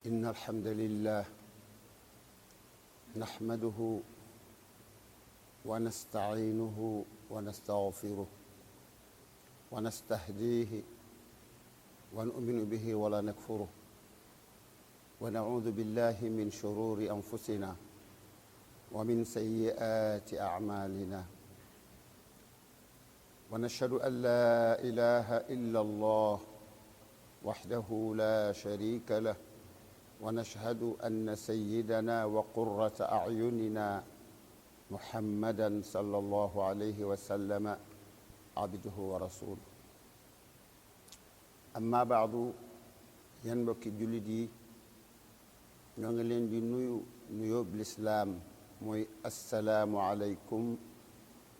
إن الحمد لله نحمده ونستعينه ونستغفره ونستهديه ونؤمن به ولا نكفره ونعوذ بالله من شرور أنفسنا ومن سيئات أعمالنا ونشهد أن لا إله إلا الله وحده لا شريك له ونشهد أن سيدنا وقرة أعيننا محمدا صلى الله عليه وسلم عبده ورسوله أما بعد ينبك جلدي نغلين دي نيو بالإسلام موي السلام عليكم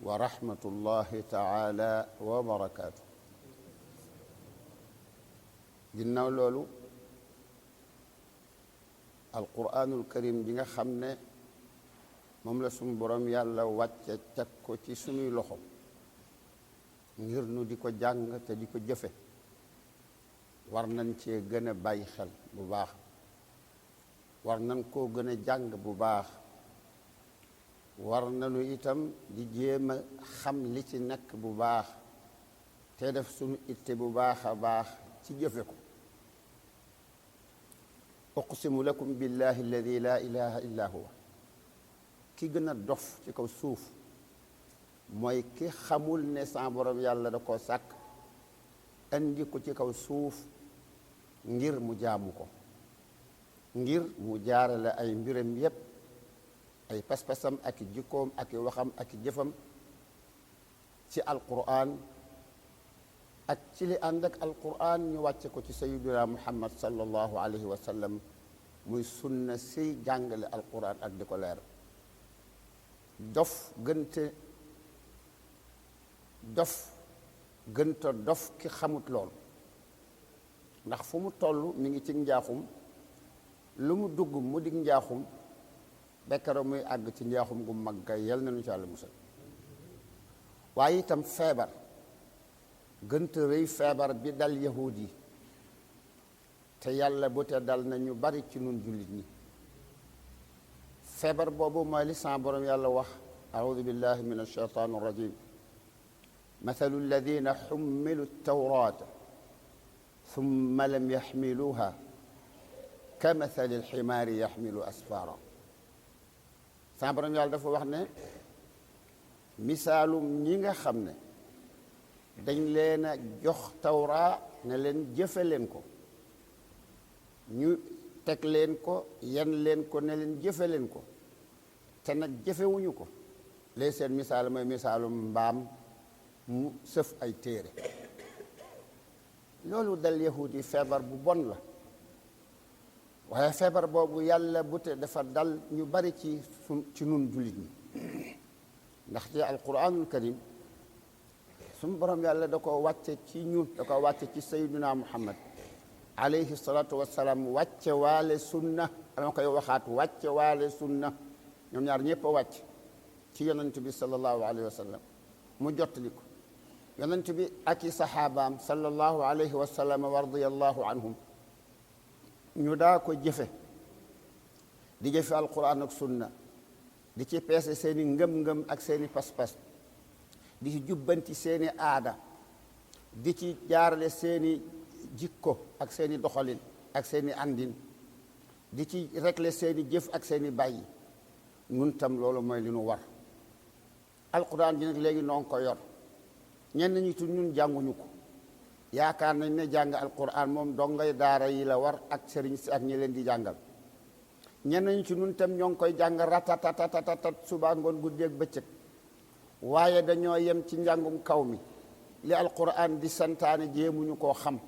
ورحمة الله تعالى وبركاته ginnaaw loolu alquranul karim bi nga xam ne moom la suñu borom yàlla wàcce teg ko ci suñuy loxo ngir nu di ko jàng te di ko jëfe war nañ cee gën a bàyyi xel bu baax war nañ koo gën a jàng bu baax war nañu itam di jéem a xam li ci nekk bu baax te def suñu itte bu baax a baax ci jëfe ko uqsimu lakum billahi alladi la ilaha illa huwa ki gën a dof ci kaw suuf mooy ki xamul ne sa borom yàlla da koo sàkk andi ko ci kaw suuf ngir mu jaamu ko ngir mu jaarale ay mbiram yépp ay pas-pasam ak i jikkoom ak i waxam ak i jëfam ci alquran ak ci li ànd ak alquran ñu wàcce ko ci sayyidina muhammad sallallahu alayhi wa sallam muy sunna siy jàngale alquran ak di ko leer dof gënta dof ki xamut lool ndax fu mu toll mi ngi ci njaaxum lu mu dugg mu dig njaaxum bekkaro muy àgg ci njaaxum gu mag ga yal nañu ci Yàlla musal waaye itam feebar gënta rëy feebar bi dal yahud yi te yàlla bu te dal na ñu bari ci nun jullit ñi feebar boobu mooy li sa borom yàlla wax audu billahi min alshaytan arrajim mathalu alladina xummilu tawrata thumma lam yaxmiluha ka mathali alximaari yaxmilu asfara sa borom yàlla dafa wax ne misaalum ñi nga xam ne dañ leen a jox tawra ne leen jëfe leen ko ñu teg leen ko yan leen ko ne leen jëfe leen ko te nag jëfewuñu ko lee seen misaal mooy misaalum mbaam mu sëf ay téere loolu dal yahud yi feebar bu bon la waaye feebar boobu yàlla bu te dafa dal ñu bari ci nun jullit ñi ndax ci alquranul karim suñu borom yàlla da ko wàcce ci ñun da ko wàcce ci sayyidina muhammad alayhi salatu wassalaam wàcce waale sunna dama koy waxaat wàcce waale sunna ñoom ñaar ñëpp a wàcc ci yonent bi sallallahu alayhi wa sallam mu jottali ko yonent bi ak i saxaabaam sallallahu alayhi wa sallam wa radiyallahu anhum ñu daa ko jëfe di jëfe alquran ak sunna di ci peese seeni ngëm-ngëm ak seeni pas-pas di ci jubbanti seeni aada di ci jaarale seeni jikko ak seeni doxalin ak seeni àndin di ci régler seeni jëf ak seeni bàyyi nun tam loolu mooy li nu war alquran ji nag léegi noonu ko yor ñenn ñi tu ñun jànguñu ko yaakaar nañ ne jàng alquran moom dongay daara yi la war ak sëriñ si ak ñi leen di jàngal ñenn ñi ci nun tam ñoo ngi koy jàng ratatatatat suba ngoon guddeeg bëccëg waaye dañoo yem ci njàngum kaw mi li alquran di santaane jéemuñu koo xam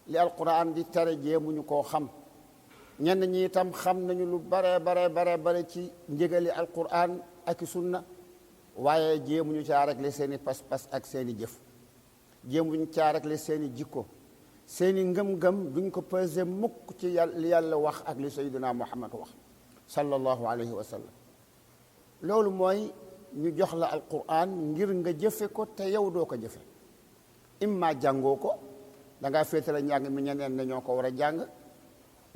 li alquran di tere jéemuñu koo xam ñenn ñi itam xam nañu lu bare ci njëgali alquran ak sunna waaye jéemuñu caa régler seeni pas-pas ak seeni jëf jéemuñu caa régler seeni jikko seeni ngëm-ngëm duñ ko pesé mukk ci li yàlla wax ak li sayyidina muhammad wax sallallahu alayhi wa sallam loolu mooy ñu jox la alquran ngir nga jëfe ko te yow doo ko jëfe imma jàngoo ko da ngaa féetale njàng mi ñeneen ne ñoo ko war a jàng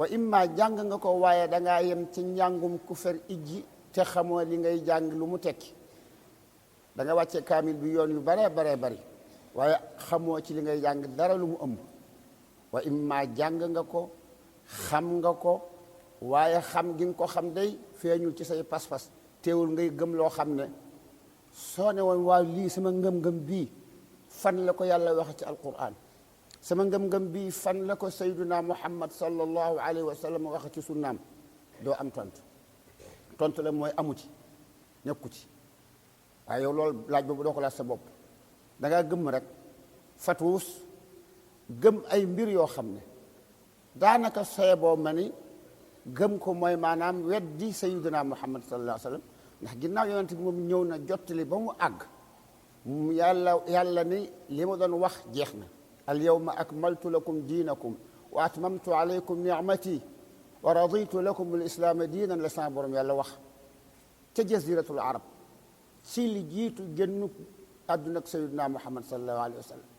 wa imma jàng nga ko waaye dangaa yem ci njàngum ku fer ijji te xamoo li ngay jàng lu mu tekki da nga wàcce kaamil bi yoon yu baree bari waaye xamoo ci li ngay jàng dara lu mu ëmb wa imma jàng nga ko xam nga ko waaye xam gi nga ko xam day feeñul ci say pas-pas teewul ngay gëm loo xam ne soo ne woon waaw lii sama ngëm-ngëm bii fan la ko yàlla waxe ci alquran sama ngëm-ngëm bii fan la ko sayyiduna muhammad sallallahu alayhi wa sallam waxe ci sunnaam doo am tontu la mooy amu ci nekku ci waaye yow loolu laaj boobu doo ko laaj sa bopp da ngaa gëm rek fatuus gëm ay mbir yoo xam ne daanaka seeboo ma ni gëm ko mooy maanaam weddi sayyiduna muhammad sallallahu alayhi wa sallam ndax ginnaaw yonent bi moom ñëw na jottali ba mu àgg yàlla ni li ma doon wax jeex na al yawma akmaltu lakum diinakum wa atmamtu alaykum ni'mati wa raditu lakum al islaama diinan la sama borom yàlla wax ca jaziratul arab ci li jiitu génnu àdduna ak sayyiduna muhammad sallallahu alayhi wa sallam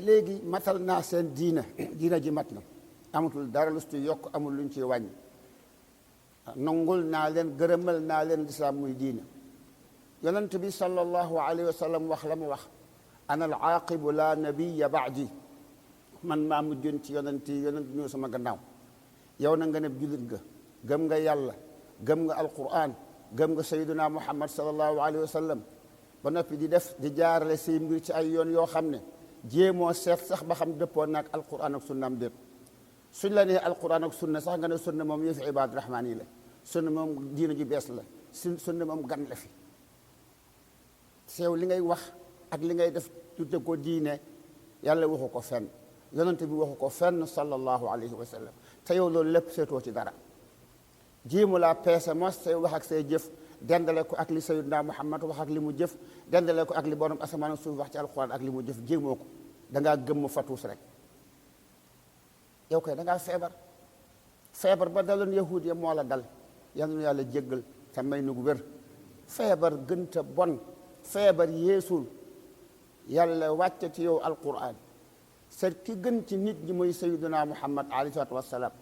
léegi matal naa seen diina ji mat na amatul dara lu ci yokk amul luñ ci wàññi nangul naa leen gërëmal naa leen lislaam muy diina yonent bi sallallahu alayhi wa sallam wax la mu wax ana al aaqibu la nabiya baadi man maa mujjoon ci yonent ñëw sama gannaaw yow na nga ne jullit nga gëm nga yàlla gëm nga alquran gëm nga sayyiduna muhammad sallallahu alayhi wa sallam ba noppi di jaarale say mbir ci ay yoon yoo xam ne jéemoo seet sax ba xam dëppoo naag alquran ak sunnaam déet suñ la nee alquran ak sunna sax nga ne sunna moom yëfi ibaad rahmaan yi la sunna moom diina ju bees la sunna moom gan la fi sew li ngay wax ak li ngay def tudde ko diine yàlla waxu ko fenn yonent bi waxu ko fenn sallallahu alayhi wa sallam te yow loolu lépp seetoo ci dara jéemu laa peese mos say wax ak say jëf dendale ko ak li sayyidina muhammad wax ak li mu jëf dendale ko ak li borom asamaan ak suuf wax ci alquran ak li mu jëf jéemoo ko dangaa gëmm fatuus rek yow koy dangaa feebar ba daloon yahud ya moo la dal yal na yàlla jéggal te may nu wér feebar gënta bon feebar yeesul yàlla wàcce ci yow alquran seet ki gën ci nit ñi mooy sayyiduna muhammad alayhi salaatu wassalaam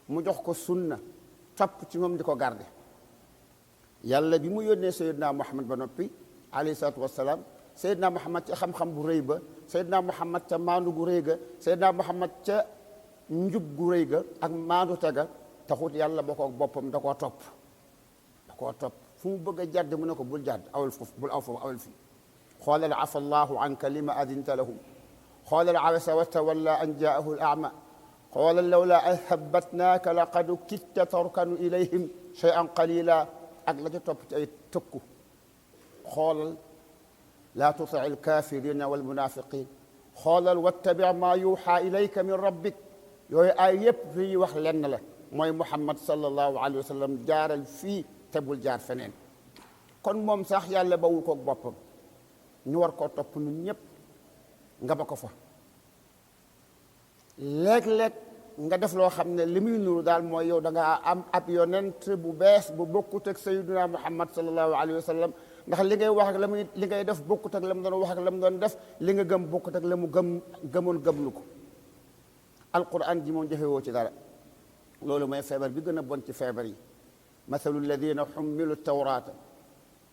mu jox ko sunna topp ci moom di ko garde yàlla bi mu yónnee sayyiduna muhammad ba noppi alayhi salaatu wassalaam sayyiduna muhammad ca xam-xam bu rëy ba sayyiduna muhammad ca maandu gu rëy ga sayyiduna muhammad ca njub gu rëy ga ak maandu tega taxut yàlla boo ko boppam da koo topp fu mu bëgg a jàdd mu ne ko bul jàdd awal foofu bul aw foofu awal fii xoolal afa allahu anka lima adinta lahum xoolal abasa wa tawalla an jaahu al ama xoolal lawla an thabbatnaaka laqad kitta tarkanu ilayhim shay'an qalila ak la ca topp ci ay tëkku xoolal laa tuti al kafirina wal munafiqin xoolal wattabi ma yuuxa ilayka min rabbik yooyu ay yépp fi wax lenn la mooy muhammad sallallahu alayhi wa sallam jaaral fii te bul jaar feneen kon moom sax yàlla bawul koog boppam ñu war koo topp ñun ñëpp nga ba ko fa léeg-léeg nga def loo xam ne li muy nuru daal mooy yow da nga am ab yonent bu bees bu bokkut ak sayyiduna muhammad sallallahu alayhi wa sallam ndax li ngay wax ak li ngay def bokkut ak la mu doon wax ak la mu doon def li nga gëm bokkut ak la mu gëmoon gëmlu ko alquran ji moom jafewoo ci dara loolu mooy feebar bi gën a bon ci feebar yi mathalu alladina xummilu tawraata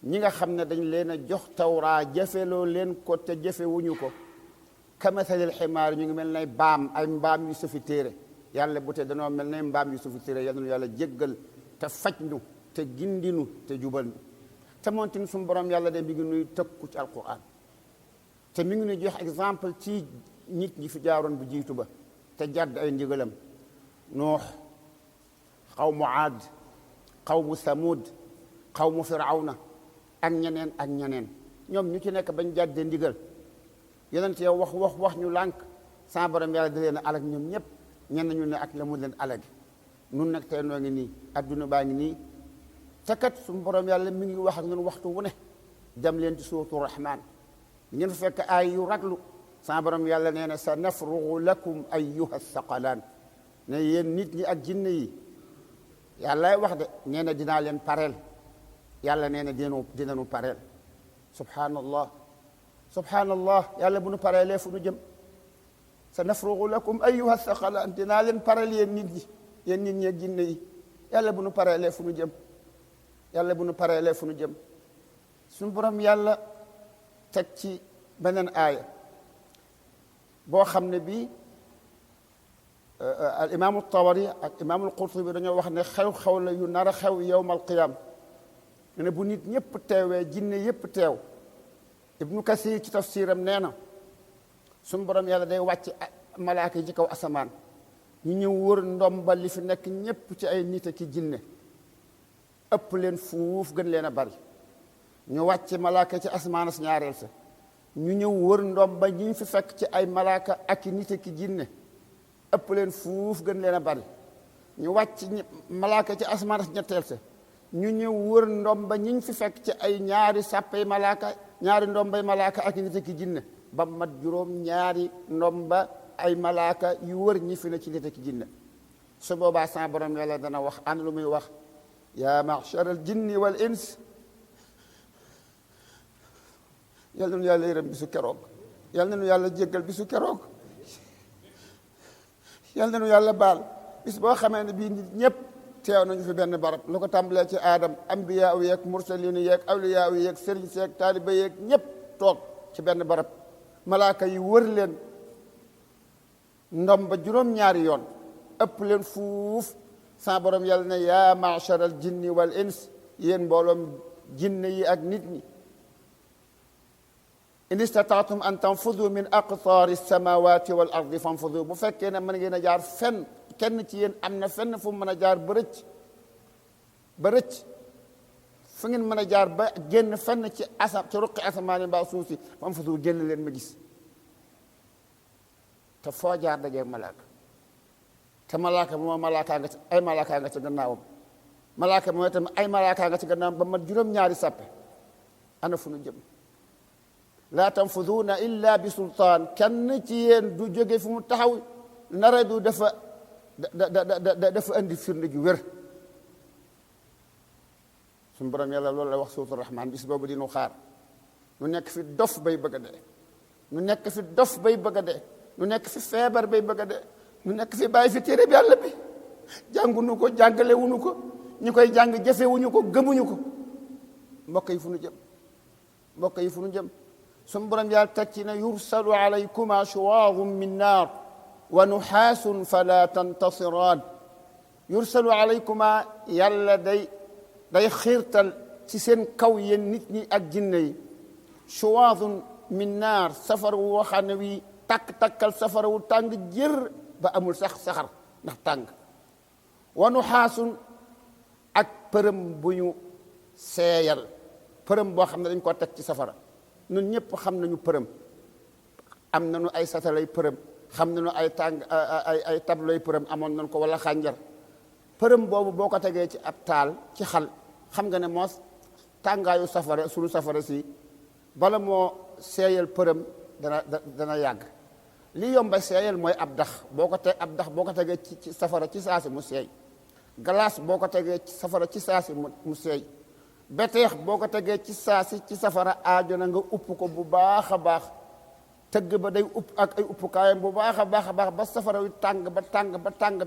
ñi nga xam ne dañ leen a jox tawraa jëfeloo leen ko te jëfewuñu ko ka mathalil ximaar ñu ngi mel nay ay mbaam yu sufi téere yàlla bu te danoo mel nay mbaam yu sufi téere yal na yàlla jéggal te faj nu te gindinu te jubal nu te moom tamit suñu borom yàlla de mi ngi nuy tëkku ci alquran te mi ngi nuy jox exemple ci nit ñi fi jaaroon bu jiitu ba te jàdd ay ndigalam nuux xawmu aad xawmu samud xawmu firawna ak ñeneen ñoom ñu ci nekk bañ jàddee ndigal yonent yow wax ñu lànk sa borom yàlla da leen a alag ñoom ñëpp ñenn ñu ne ak la mu leen alagi nun nag tey noo ngi nii adduna baa ngi nii te kat suñu borom yàlla mi ngi wax ak ñun waxtu wu ne dem leen ci suuratu rahman ngeen fa fekk ay yu raglu sa borom yàlla nee na sa nafrugu lakum ayyuha thaqalaan ne yéen nit ñi ak jinne yi yàlla wax de nee na dinaa leen pareel yàlla nee na dinañu pareel subhanallah yàlla bu nu pareelee fu nu jëm sa nafrugu lakum ayyuha thaqalaan dinaa leen paral yéen nit ñi ak jinne yi yàlla bu nu pareelee fu nu jëm yàlla bu nu pareelee fu nu jëm suñu borom yàlla teg ci beneen aaya boo xam ne bii al imaamu Tabari ak imaamu Qurtubi dañoo wax ne xew-xew la yu nar a xew yowmal qiyaam ne bu nit ñëpp teewee jinne yëpp teew ibnu Kasir ci tafsiram nee na suñu borom yàlla day wàcc malaaka yi ci kaw asamaan ñu ñëw wër ndomba li fi nekk ñëpp ci ay nit ki jinne ëpp leen fuuf gën leen a bari ñu wàcc malaaka ci asamaan as ñaareel sa ñu ñëw wër ndomba ñi fi fekk ci ay malaaka ak nit ki jinne ëpp leen fuuf gën leen a bari ñu wàcc malaaka ci asamaan as ñetteel sa ñu ñëw wër ndomba ñi fi fekk ci ay ñaari sàppay malaaka ñaari ndombay malaaka ak nit ki jinne ba mat juróom ñaari ndomba ay malaaka yu wër ñi fi ne ci nit ki jinne su boobaa sa borom yàlla dana wax ànd lu muy wax yaa ma'shar al jinni wal ins yal na nu yàlla yërëm bisu keroog yal na nu yàlla jéggal bisu keroog yal na nu yàlla baal bis boo xamee ne bii nit ñëpp teew nañu fi benn barab lu ko tàmbalee ci aadam ambiyaa yeeg mursalin yeeg awliyaa yeeg sëriñ seeg taaliba yeeg ñëpp toog ci benn barab malaaka yi wër leen ndomba juróom-ñaari yoon ëpp leen fuuf sa borom yàlla ne yaa ma'shar al jinni wal ins yéen mbooloom jinne yi ak nit ñi in istataatum an tanfudu min aqtaari samawati wal ardi fanfudu bu fekkee ne mën ngeen a jaar fenn kenn ci yéen am na fenn fu mu mën a jaar ba rëcc fu ngeen mën a jaar ba génn fenn ci ruqi asamaani mbaa suuf si fanfudu génn leen ma gis te foo jaar dajee malaaka te malaaka moo malaakaa nga ci ay malaakaa nga ci gannaawam malaaka mooy tamit ay malaakaa nga ci gannaawam ba mat juróom-ñaari sàppe ana fu nu jëm laa tanfuduuna illa bi sultaan kenn ci yéen du jóge fu mu taxaw nara du dafa andi firnde ju wér suñu borom yàlla loolu la wax suuratu rahmaan bis boobu di nu xaar nu nekk fi dof bay bëgg a dee nu nekk fi dof bay bëgg a dee nu nekk fi feebar bay bëgg a dee nu nekk fi bàyyi fi téere bi yàlla bi jànguñu ko jàngalewuñu ko ñi koy jàng jëfewuñu ko gëmuñu ko mbokk yi fu nu jëm mbokk yi fu nu jëm suñu borom yàlla teg ci ne yursalu alaykuma shuwaazun min naar wa nuxaasun fala tantasiraan yursalu alaykuma yàlla day xiirtal ci seen kaw yéen nit ñi ak jinne yi shuwaazun min naar safara woo xam ne wi takk-takkal safara wu tàng jër ba amul sax saxar ndax tàng wa nuxaasun ak përëm bu ñu seeyal përëm boo xam ne dañ ko teg ci safara ñun ñëpp xam nañu përëm am nañu ay satalay përëm xam nañu ay ay tabloy përëm amoon nañu ko wala xànjar përëm boobu boo ko tegee ci ab taal ci xal xam nga ne moos tàngaayu safara suñu safara si bala moo seeyal përëm dana yàgg li yomba seeyal mooy ab dax boo ko tegee ci safara ci saasi mu seey glace boo ko tegee ci safara ci saasi mu seey beteex boo ko tegee ci saasi ci safara aajo na nga upp ko bu baax a baax tëgg ba day upp ak ay uppukaayam bu baax a baax ba safara wi tàng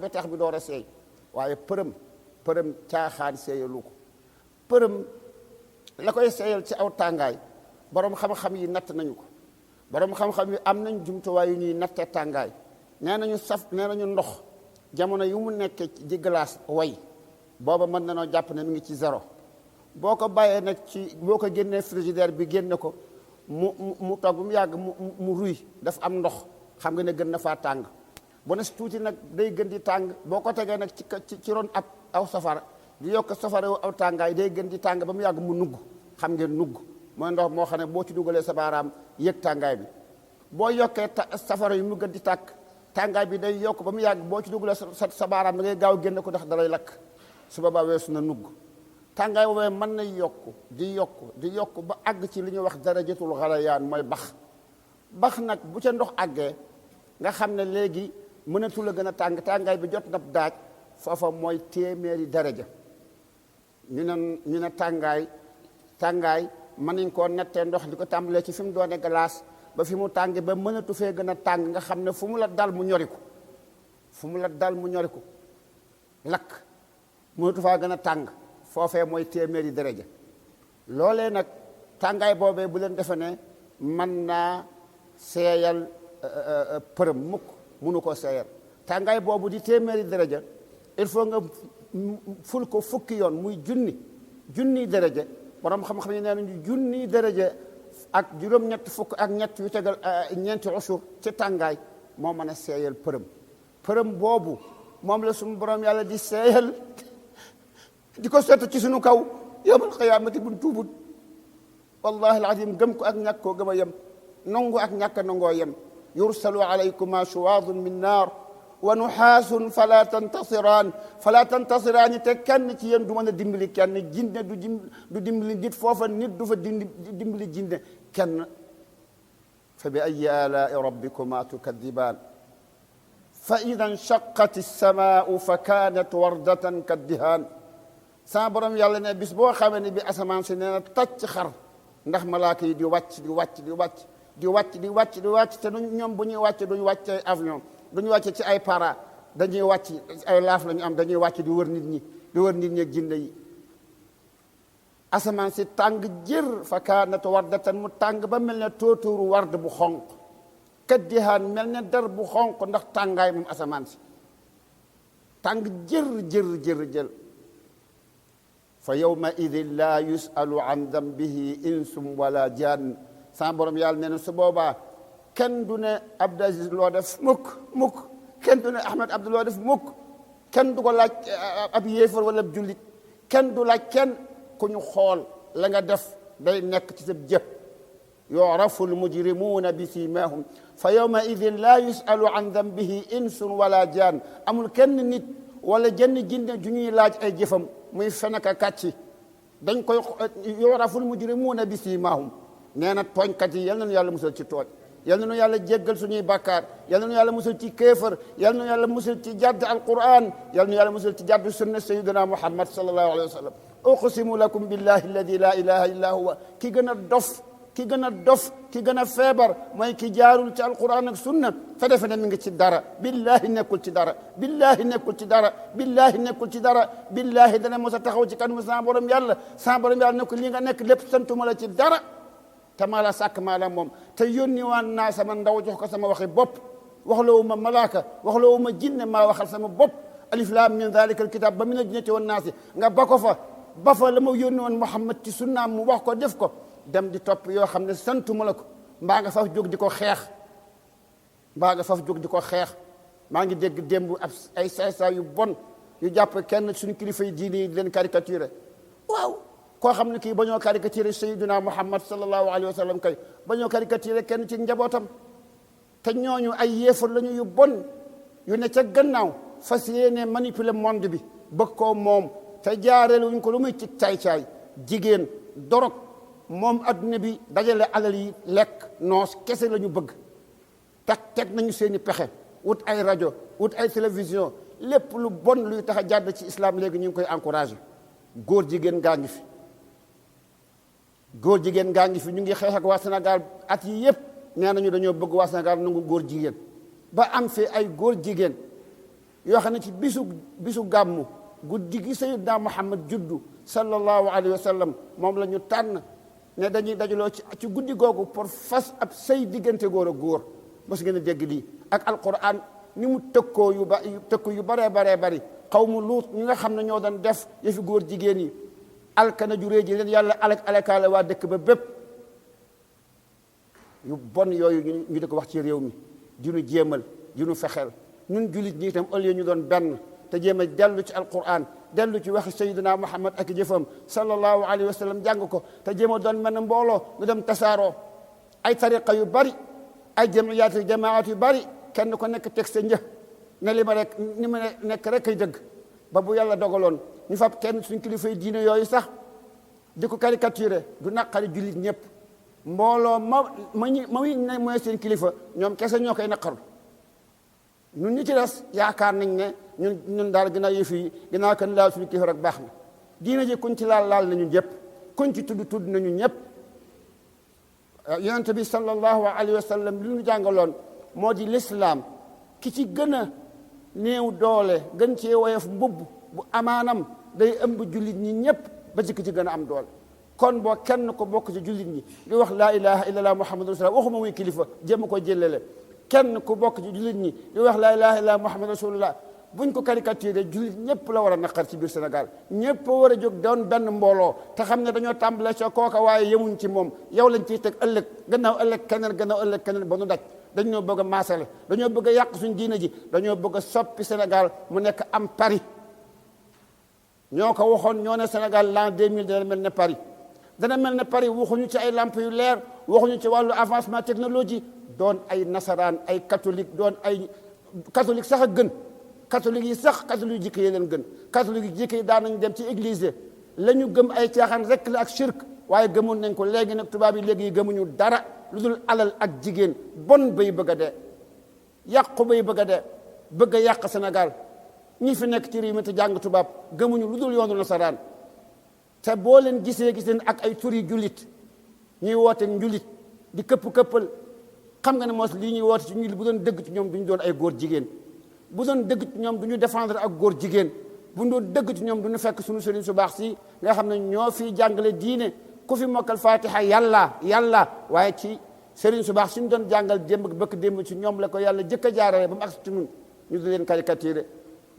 beteex bi door a seey waaye përëm caaxaan seeyalu ko përëm la koy seeyal ci aw tàngaay boroom xam-xam yi natt nañu ko boroom xam-xam yi am nañ jumtuwaay yu ñuy natte tàngaay nee nañu ndox jamono yu mu nekkee ci glace way booba mën na noo jàpp ne mi ngi ci zéro boo ko bàyyee nag boo ko génnee frigidaire bi génne ko mu toog bu mu yàgg mu ruy daf am ndox xam nga ne gën na faa tàng bu ne si tuuti nag day gën di tàng boo ko tegee nag ci ron aw safara di yokk safara aw tàngaay day gën di tàng ba mu yàgg mu nugg xam ngeen nugg mooy ndox moo xam ne boo ci dugalee sa baaraam yëg tàngaay bi boo yokkee safara yi mu gën di tàkk tàngaay bi day yokk ba mu yàgg boo ci dugalee sa baaraam da ngay gaaw génn ko ndax dalay lakk su boobaa weesu na nugg tàngaay boobee mën na di yokk ba àgg ci li ñuy wax darajatul xalayaan mooy bax nag bu ca ndox àggee nga xam ne léegi mënatul a gën a tàngaay bi jot na daaj foofa mooy téeméeri daraja ñu ne tàngaay mën nañ koo nettee ndox di ko tàmbalee ci fi mu doone glace ba fi mu tànge ba mënatu fee gën a tàng nga xam ne fu mu la dal mu ñoriku fu mu la dal mu ñoriku lakk mënatu faa gën a tàng foofee mooy téeméeri daraja loolee nag tàngaay boobee bu leen defe ne mën naa seeyal përëm mukk munu ko seeyal tàngaay boobu di téeméeri daraja il faut nga ful ko fukki yoon muy junni daraja borom xam-xam yi nee nañu junni daraja ak juróom-ñett fukk ak ñett yu tegal ñeenti usur ci tàngaay moo mën a seeyal përëm boobu moom la suñu borom yàlla di seeyal di ko sotti ci suñu kaw yawmal qiyaamati buñ tuubut wallahi alazim gëm ko ak ñàkk koo gëm a yem nangu ak ñàkk nangoo yem yursalu alaykuma shuwaadun min naar wa nuxaasun fala tantasiraani te kenn ci yéen du mën a dimbali kenn jinne du dimbali nit foofa nit du fa dimbali jinne kenn fa bi ayi alaai rabbikuma tukadibaan fa ida nshaqat alsamaau fa kaanat wardatan kaddihaan sa borom yàlla ne bis boo xamee ne bi asamaan si nee na tàcc xar ndax malaaka yi di wàcc te ñoom bu ñuy wàcc duñu wàcc ay avion duñu wàcc ci ay para dañuy wàcc ay laaf la ñu am dañuy wàcc di wër nit ñi ak jinne yi asamaan si tàng jër fa kaanat wardatan mu tàng ba mel ne tóotóoru ward bu xonq kaddihaan mel ne dar bu xonq ndax tàngaay moom asamaan si tàng jër fa yawma idin laa yusalu an dambihi insum wala jaan sa borom yàlla nee na su boobaa kenn du ne Abdou Aziz loo def mukk kenn du ne Ahmed Abdou loo def mukk kenn du ko laaj ab yéefar wala ab jullit kenn du laaj kenn ku ñu xool la nga def day nekk ci sa jëf yu'rafu al-mujrimuuna bi siimaahum fa yawma idin laa yusalu an dambihi insun wala jaan amul kenn nit wala jenn jinne ju ñuy laaj ay jëfam muy fenaka kàcci dañ koy yu'rafu al-mujrimuuna bi siimaahum nee na tooñkat yi yal nañu yàlla musal ci tooñ yal nañu yàlla jéggal suñuy bàkkaar yal nañu yàlla musal ci kéefër yal nañu yàlla musal ci jàdd alquran yal nañu yàlla musal ci jàdd sunna sayyidina muhammad sallallahu alayhi wa sallam uqsimu lakum billahi alladi la ilaha illa huwa ki gën a dof ki gën a feebar mooy ki jaarul ci alquran ak sunna fa defe ne mi ngi ci dara billahi nekkul ci dara billahi dana mos a taxaw ci kan mu sa borom yàlla ne ko li nga nekk lépp santuma la ci dara te maa la sàkk maa la moom te yónni waan naa sama ndaw jox ko sama waxi bopp waxloowu ma malaaka waxloowu ma jinne maa waxal sama bopp alif laam min dalika alkitab ba mina jinnati wan naasi nga ba ko fa la ma yónni woon Muhammad ci sunnaam mu wax ko def ko dem di topp yoo xam ne santuma la ko mbaa nga faf jóg di ko xeex maa ngi dégg démb ay saay yu bon yu jàpp kenn suñu kilifa yi diine yi di leen caricaturé waaw koo xam ne kii ba ñoo caricaturé sayyiduna Muhammad sallallahu alayhi wa sallam kay ba ñoo caricaturé kenn ci njabootam te ñooñu ay yéefar lañu yu bon yu ne ca gannaaw fas yéene manipuler monde bi bëgg koo moom te jaareel wuñ ko lu muy ci caay-caay jigéen dorog moom adduna bi dajale alal yi lekk noos kese la ñu bëgg teg nañu seeni pexe wut ay rajo wut ay télévision lépp lu bon luy tax a jàdd ci islam léegi ñu ngi koy encouragé góor jigéen gaa ngi fi ñu ngi xeex ak waa Sénégal at yi yëpp nee nañu dañoo bëgg waa Sénégal nangu góor jigéen ba am fi ay góor jigéen yoo xam ne ci bisu gàmmu guddi gi Sayyidina Muhammad juddu sallallahu alayhi wa sallam moom la ñu tànn ne dañuy dajaloo ci guddi googu pour fas ab sëy diggante góor ak góor mos ngeen a dégg lii ak alquran ni mu tëkkoo yu baree bari xawmu luut ñi nga xam ne ñoo doon def yëfi góor jigéen yi alkana ju réy ji leen yàlla alakaale waa dëkk ba bépp yu bon yooyu ñu di ko wax ci réew mi di nu jéemal di nu fexeel ñun jullit ñi itam au lieu ñu doon benn te jéem a dellu ci alquran dellu ci waxi sayyidina Muhammad ak jëfam sallallahu alayhi wa sallam jàng ko te jéem a doon mel ne mbooloo ñu dem tasaaroo ay tariqa yu bari ay jamaat yu bari kenn ko nekk teg sa një ne li ma nekk rek ay dëgg ba bu yàlla dogaloon ñu fab kenn suñ kilifa yi diine yooyu sax di ko caricaturé du naqari jullit ñëpp mbooloo ma ne mooy seen kilifa ñoom kese ñoo koy naqaru ñun ñi ci des yaakaar nañ ne ñun daal ginnaaw yëf yi ginnaaw kan laal suñu kilifa rek baax na diine ji kuñ ci laal nañu ñëpp kuñ ci tudd nañu ñëpp yonente bi sallallahu alayhi wa sallam li ñu jàngaloon moo di lislaam ki ci gën a néew doole gën cee woyof mbubb bu amaanam day ëmb jullit ñi ñépp ba ci ki ci gën a am doole kon boo kenn ko bokk ci jullit ñi di wax laa ilaha illallah muhammadu rasulullah waxuma muy kilifa jéem ko jëlele kenn ku bokk ci jullit ñi di wax laa ilaha illallah muhammadu rasulullah buñ ko caricaturé jullit ñëpp la war a naqar ci biir Sénégal ñëpp war a jóg doon benn mbooloo te xam ne dañoo tàmbale ca kooka waaye yemuñ ci moom yow lañ ciy teg ëllëg gannaaw ëllëg keneen ba nu daj dañoo bëgg a maasale dañoo bëgg a yàq suñ diina ji dañoo bëgg a soppi Sénégal mu nekk am Paris ñoo ko waxoon ñoo ne Sénégal l'an 2000 dana mel ne Paris dana mel ne Paris waxuñu ci ay lamp yu leer waxuñu ci wàllu avancement technologie doon ay nasaraan ay catholique doon ay catholique sax a gën catholique yi sax catholique jikko yi leen gën catholique yi jikko yi daan nañ dem ci église la ñu gëm ay caaxaan rek la ak shirk waaye gëmoon nañ ko léegi nag tubaab yi léegi yi gëmuñu dara lu dul alal ak jigéen bon bay bëgg a dee yàqu bay bëgg a dee bëgg a yàq Sénégal ñi fi nekk ci réew mi te jàng tubaab gëmuñu lu dul yoonu nasaraan te boo leen gis leen ak ay turi jullit ñuy woote njulit di këpp-këppal xam nga ne moos lii ñuy woote ci njulit bu doon dëgg ci ñoom duñu doon ay góor jigéen bu doon dëgg ci ñoom du ñu défendre ak góor jigéen bu doon dëgg ci ñoom du ñu fekk suñu sëriñ su baax si nga xam ne ñoo fi jàngale diine ku fi mokkal fatiha yàlla waaye ci sëriñ su baax suñu doon jàngal démb bëkk démb ci ñoom la ko yàlla jëkk a jaarale ba mu agsi ci ñun ñu di leen caricaturé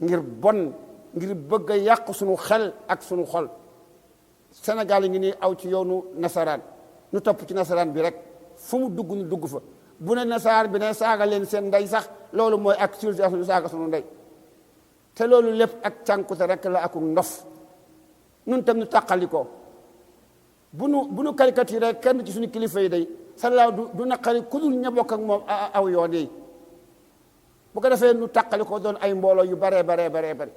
ngir bon ngir bëgg a yàq suñu xel ak suñu xol Sénégal yi ngi nii aw ci yoonu nasaraan ñu topp ci nasaraan bi rek fu mu dugg ñu dugg fa bu ne nasaraan bi ne saaga leen seen ndey sax loolu mooy ak civilisation ñu saaga suñu ndey te loolu lépp ak cànkute rek la ak ndof nun tam ñu tàqali ko bu nu caricaturé kenn ci suñu kilifa yi day salaaw du naqari ku dul ña bokk ak moom aw yoon yi bu ko defee nu tàqali ko doon ay mbooloo yu baree bari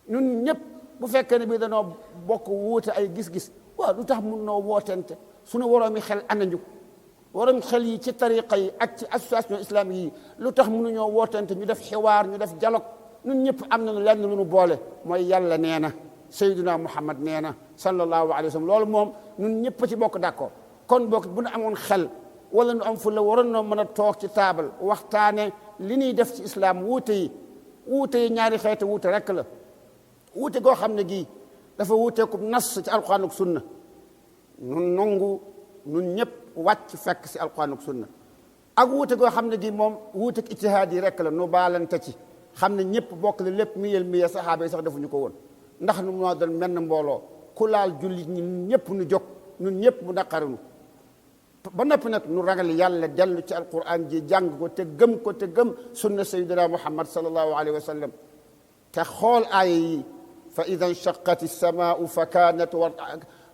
ñun ñëpp bu fekkee ne bii danoo bokk wuute ay gis-gis waaw lu tax mun noo wootente suñu waroomi xel anañu waroomi xel yi ci tariqa yi ak ci association islamique yi lu tax mënuñoo wootente ñu def xiwaar ñu def dialogue ñun ñëpp am nañu lenn lu ñu boole mooy yàlla nee na sayyiduna muhammad nee na sallallahu alayhi wa sallam loolu moom ñun ñëpp ci bokk d'accord kon bokk bu ñu amoon xel wala nu am fu la waroon noo mën a toog ci taabal waxtaane li ñuy def ci islam wuute yi ñaari xeeti wuute rek la wuute goo xam ne gii dafa wuuteeku nas ci alquran ak sunna nun nangu nun ñëpp wàcc fekk si alquran ak sunna ak wuute goo xam ne gii moom wuute ak ijtihaad yi rek la nu baalante ci xam ne ñëpp bokk la lépp miyel saxaaba yi sax defuñu ko woon ndax nu moo doon menn mbooloo ku laal jullit ñi ñun ñëpp nu jóg ñun ñëpp mu naqarinu ba noppi nag nu ragal yàlla dellu ci alquran ji jàng ko te gëm sunna sayyidina muhammad sallallahu alayhi wa sallam te xool aaya yi fa ida nshaqat alsamaau fa kanat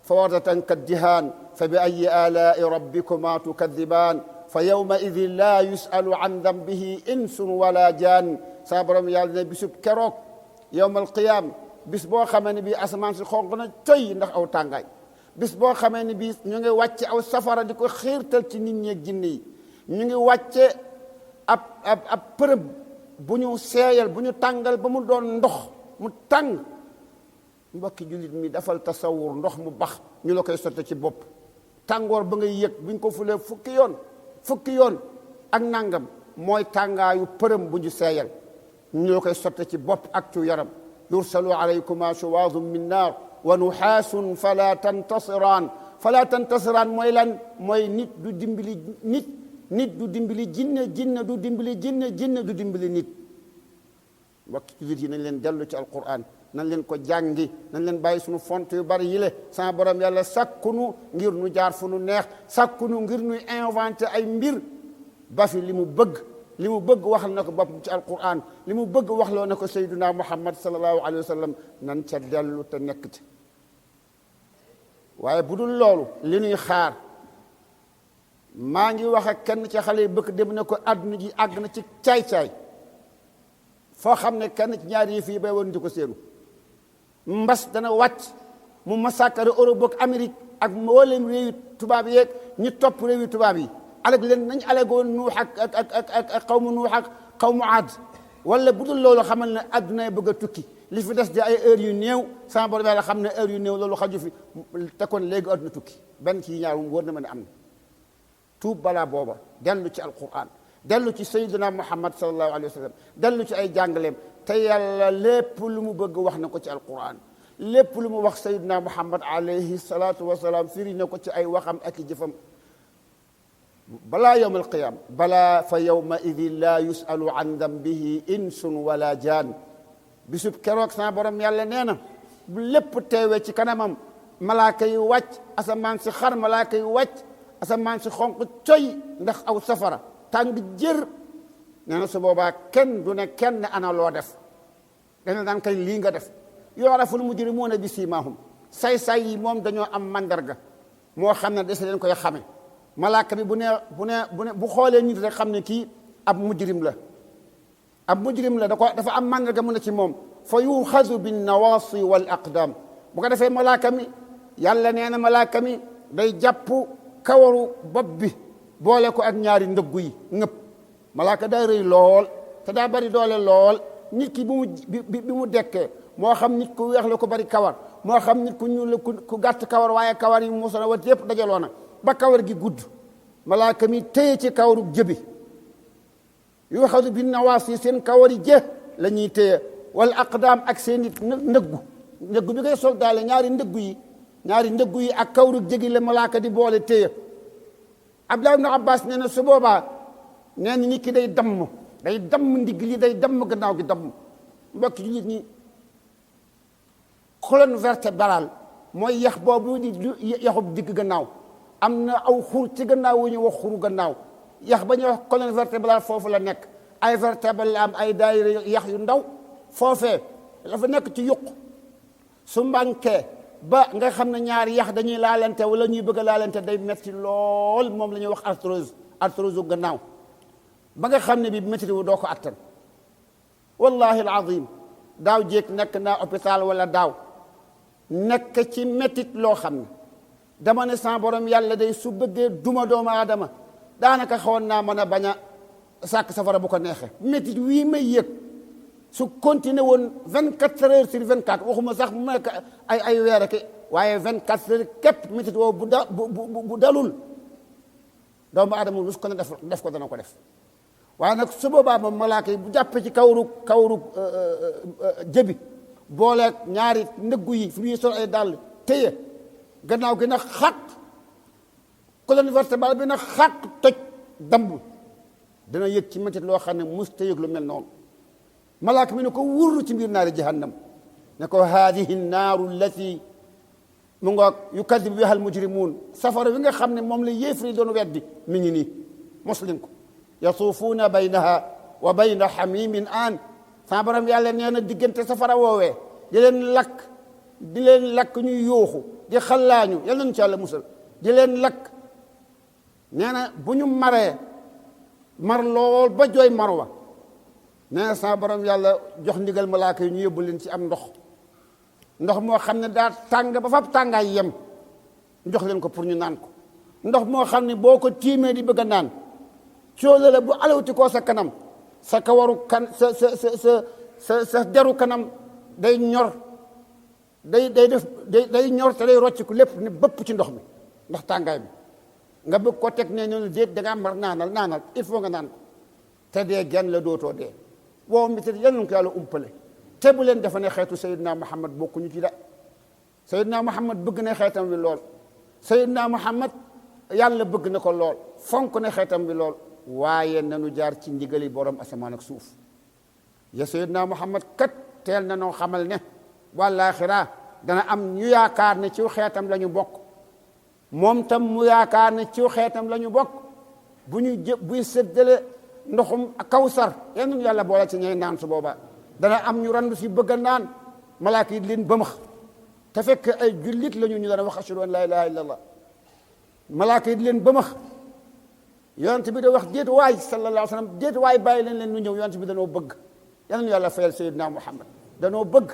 fawardatan kaddihaan fa bi ayi alaai rabbikuma tukadibaan fa yawma idin laa yusalu an dambihi insun wala jaan saa borom yàlla ne bisub keroog yowma alqiyaama bis boo xamee ne bii asamaan si xonq na coy ndax aw tàngaay bis boo xamee ne bii ñu ngi wàcce aw safara di ko xiirtal ci nit ñi ak jinne yi ñu ngi wàcce ab përëb bu ñu seeyal bu ñu tàngal ba mu doon ndox mu tàng mbokki jullit mi dafal tasawur ndox mu bax ñu la koy sotte ci bopp tàngoor ba ngay yëg bu ñu ko fulee fukki yoon ak nangam mooy tàngaayu përëm bu ñu seeyal ñu la koy sotte ci bopp ak ci yaram yursalu alaykuma shuwaazun min naar wa nuxaasun fala tantasiraan mooy lan mooy nit du dimbali nit du dimbali jinne du dimbali jinne du dimbali nit mbokki jullit yi nañ leen dellu ci alquran nañ leen ko jàngi nañ leen bàyyi suñu font yu bari yile sama borom yàlla sakkunu ngir nu jaar fu nu neex sakkunu ngir nuy inventé ay mbir ba fi li mu bëgg waxal na ko boppam ci alquran li mu bëgg waxloo na ko sayyiduna muhammad sallallahu alayhi wa sallam nan ca dellu te nekk ci waaye bu dul loolu li ñuy xaar maa ngi wax ak kenn ci xale yi bëgg dem ne ko àdduna ji àgg na ci caay-caay foo xam ne kenn ci ñaari yi fii bay woon di ko séenu mbas dana wàcc mu massacre Europe ak Amérique ak mboolem réewi tubaab yeeg ñi topp réewi tubaab yi alag leen nañ alegoon nuux ak xawmu nuux ak xawmu aad wala bu dul loolu xamal ne adduna bëgg a tukki li fi des di ay heures yu néew sama borom yàlla xam ne heures yu néew loolu xaju fi te kon léegi adduna tukki benn ci ñaar wóor na ma ne am na tuub balaa booba dellu ci alquran dellu ci sayyidina muhammad sallallahu alayhi wa sallam dellu ci ay jàngaleem te yàlla lépp lu mu bëgg wax na ko ci alquran lépp lu mu wax sayyidina muhammad alayhi salaatu wasalaam firi na ko ci ay waxam ak i jëfam balaa yowm alqiyama balaa fa yowma idin laa yusalu an dambihi insun wala jaan bisub keroog sama borom yàlla nee na bu lépp teewee ci kanamam malaaka yi wàcc asamaan si xar malaaka yi wàcc asamaan si xonq coy ndax aw safara tàng jër nee na su boobaa kenn du ne kenn ana loo def dana daan kañ lii nga def yu'raful mujrimuuna bi siimaahum say-say yi moom dañoo am mandarga moo xam ne des leen koy xame malaaka bi bu xoolee nit rek xam ne kii ab mujrim la dafa am mandarga mu ne ci moom fa yuxazu bin nawaasi wal aqdam bu ko defee malaaka mi yàlla nee na malaaka mi day jàpp kawaru bopp bi boole ko ak ñaari ndëggu yi ngëpp malaaka daa rëy lool te daa bari doole lool nit ki bi mu dekkee moo xam nit ku weex la ko bari kawar moo xam nit ku ñuul la ku gàtt kawar waaye kawar yi mosona wat yépp dajaloo na ba kawar gi gudd malaaka mi téye ci kawaru jëbi yuxazu bin nawaasi seen kawar yi jë la ñuy téye wala aqdaam ak seen it ndëggu bi ngay sol daale ñaari ndëggu yi ak kawaru jëgi la malaaka di boole téye Abdullah ibn Abbas nee na su boobaa nee na nit ki day damm ndigg li day damm gannaaw gi damm mbokki jullit ñi colonne vertébrale mooy yax boobu di yaxub digg gannaaw am na aw xur ci gannaaw wu ñu wax xuru gannaaw yax ba ñuy wax colonne vertébrale foofu la nekk ay vertébrale la am ay daayira yax yu ndaw foofee dafa nekk ci yuq su mbànkee ba nga xam ne ñaari yax dañuy laalante wala ñuy bëgg a laalante day metti lool moom la ñuy wax arthrose u gannaaw ba nga xam ne bi métti wu doo ko attan wallahi alazim daaw jéeg nekk naa hôpital wala daaw nekk ci méttit loo xam ne dama ne sa borom yàlla day su bëggee duma doomu aadama daanaka xawoon naa mën a bañ a sàkk safara bu ko neexee méttit wii may yëg su continué woon 24 heures sur 24 waxuma sax mu nekk ay weer ak waaye 24 heures képp méttit woo bu dalul doomu aadama lu su ko ne def ko dana ko def waaye nag su boobaa moom malaaka yi bu jàppee ci kawru jëbi booleeg ñaari ndëggu yi fi ñuy sol ay dàll téye gannaaw gi nag xat colonne vertébrale bi nag xat toj damb dana yëg ci métit loo xam ne mus ta yëg lu mel noonu malaaka mi ne ko wurru ci mbir naari jahannam ne ko haadihi naaru allati mu ngoog yukadibu biha almujrimuun safara wi nga xam ne moom la yéefri doon weddi mi ngi nii muslim ko yatuufuuna baynaha wa bayna xamimin aan sama borom yàlla nee na diggante safara woowee di leen lakk ñuy yooxu di xallaañu yàlla nañu ci yàlla musal di leen lakk nee na bu ñu maree mar lool ba jooy marwa nee na sama borom yàlla jox ndigal malaaka yi ñu yóbbu leen ci am ndox moo xam ne daa tàng ba fab tàngaay yem jox leen ko pour ñu naan ko ndox moo xam ne boo ko tiimee di bëgg a naan cóola la bu alawti koo sa kanam sa kawaru kan sa deru kanam day ñor day ñor te day rocciku lépp ne bëpp ci ndox mi ndax tàngaay bi nga bëgg ko teg ne ñoonu déet da ngaa mar naanal il faut nga naan ko te dee genn la dootoo dee boo mi te yal na ko yàlla umpale te bu leen defe ne xeetu Seydina Muhammad bokkuñu ci da Seydina Muhammad bëgg na xeetam wi lool Seydina Muhammad yàlla bëgg na ko lool fonk na xeetam wi lool waaye nanu jaar ci ndigali borom asamaan ak suuf ya Seydina Muhammad kat teel na noo xamal ne wàllaaxira dana am ñu yaakaar ne ciw xeetam la ñu bokk moom tam mu yaakaar ne ciw xeetam la ñu bokk buy séddale ndoxum kawsar yenn yàlla boole ci ñay naan su boobaa dana am ñu randu si bëgg a naan malaaka yi leen bëmax te fekk ay jullit la ñu dana wax ashhadu an laa ilaha illa allah malaaka yi leen bëmax yonent bi da wax déet waay sallallahu alayhi wa sallam déet waay bàyyi leen nu ñëw yonent bi danoo bëgg yal na yàlla fayal Seydina Muhammad danoo bëgg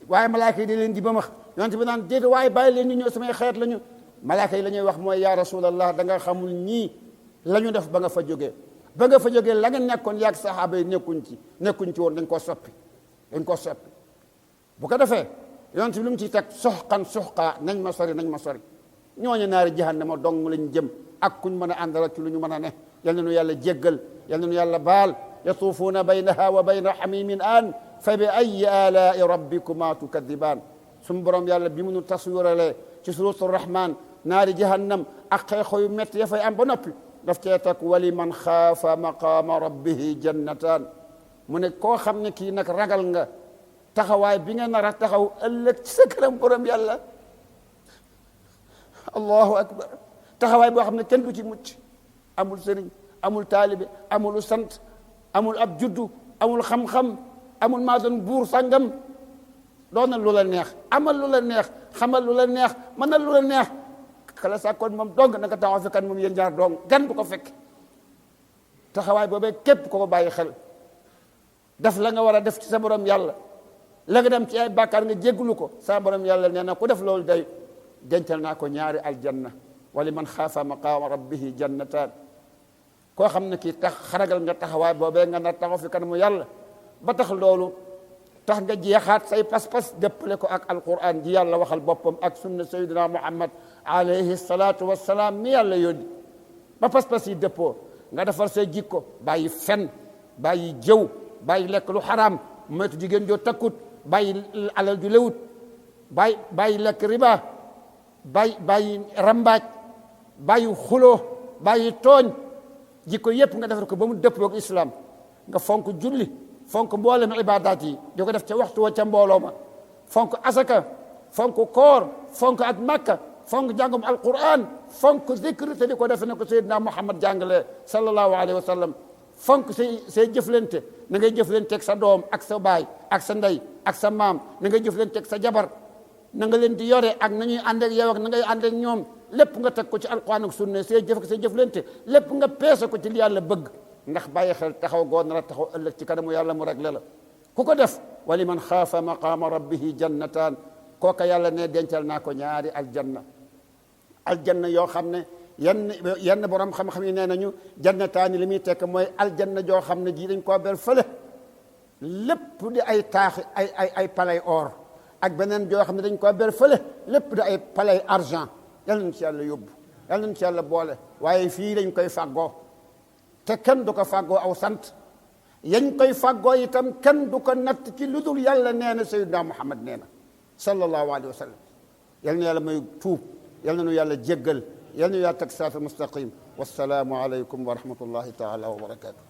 waaye malaaka yi di leen di bëmax yonent bi naan déet waay bàyyi leen ñu ñëw samay xeet la ñu malaaka yi la ñuy wax mooy yaa rasulallah da nga xamul ñii la ñu def ba nga fa jógee la nga nekkoon yaag saxaaba yi nekkuñ ci woon dañ koo soppi bu ko defee yonent bi lu mu ciy teg soxqan soxqaa nañ ma sori ñooñu naari jahannama dong lañ jëm ak kuñ mën a àndal ci lu ñu mën a ne yal na nu yàlla jéggal yal na nu yàlla baal yatuufuuna baynaha wa bayna xamimin an fa bi ayi alaai rabbikuma tukadibaan suñu borom yàlla bi mu nu taswiralee ci suratu rahman naari jahannam ak xeexoo yu métti ya fay am ba noppi daf cee teg wali man xaafa maqaama rabbihi jannataan mu ne koo xam ne kii nag ragal nga taxawaay bi nga nar a taxaw ëllëg ci sa kanam borom yàlla allahu akbar taxawaay boo xam ne kenn du ci mucc amul sëriñ amul taalibe amul sant amul ab juddu amul xam-xam amul maa doon buur sàngam doonal lu la neex amal lu la neex xamal lu la neex mënal lu la neex kala sàkkoon moom dong naka taxaw fi kan moom yéen ñaar dong gan du ko fekk taxawaay boobee képp ko bàyyi xel def la nga war a def ci sa borom yàlla la nga dem ci ay bàkkaar nga jégglu ko sa borom yàlla nee na ku def loolu day dencal naa ko ñaari aljanna wali man xaafa maqaama rabbihi jannataan koo xam ne kii tax xaragal nga taxawaay boobee nga nar taxaw fi kanamu yàlla ba tax loolu tax nga jeexaat say pas-pas dëppale ko ak alquran ji yàlla waxal boppam ak sunna sayyidina muhammad alayhi salaatu wassalaam mi yàlla yónni ba pas-pas yi dëppoo nga defar say jikko bàyyi fen bàyyi jëw bàyyi lekk lu xaraam moytu jigéen joo takkut bàyyi alal ju lewut bàyyi lekk riba bàyyi rambaaj bàyyi xuloo bàyyi tooñ jikko yépp nga defar ko ba mu dëppoog islam nga fonk julli fonk mboolem ibadaat yi di ko def ca waxtu wa ca mbooloo ma fonk asaka fonk koor fonk ak makka fonk jàngum alquran fonk zikr te di ko defe ne ko sayyidina muhammad jàngale sallallahu alayhi wa sallam fonk say jëflante na ngay jëflanteeg sa doom ak sa baay ak sa ndey ak sa maam na ngay jëflanteeg sa jabar na nga leen di yore ak nañuy ànd ak yow ak na ngay ànd ak ñoom lépp nga teg ko ci alquran ak sunna say jëf ak say jëflante lépp nga peese ko ci li yàlla bëgg ndax bàyyi xel taxaw goo nar a taxaw ëllëg ci kanamu yàlla mu réglé la ku ko def wali man xaafa maqaama rabbihi jannataan kooka yàlla ne dencal naa ko ñaari aljanna yoo xam ne yenn borom xam-xam yi nee nañu jannataani li muy tekk mooy aljanna joo xam ne ji dañ koo ber fële lépp di ay taaxi ay palais or ak beneen joo xam ne dañ koo ber fële lépp di ay palais argent yal nañ ci yàlla yóbbu yal nañ ci yàlla boole waaye fii dañ koy fàggoo te kenn du ko fàggoo aw sant yañ koy fàggoo itam kenn du ko natt ci lu dul yàlla nee na sayyidina muhammad nee na sallallahu alayhi wa sallam yal na yàlla may tuub yal na nu yàlla jéggal yal na nu yàlla teg siraatal mustaqim wassalaamu aleykum wa rahmatullahi taala wa barakatuh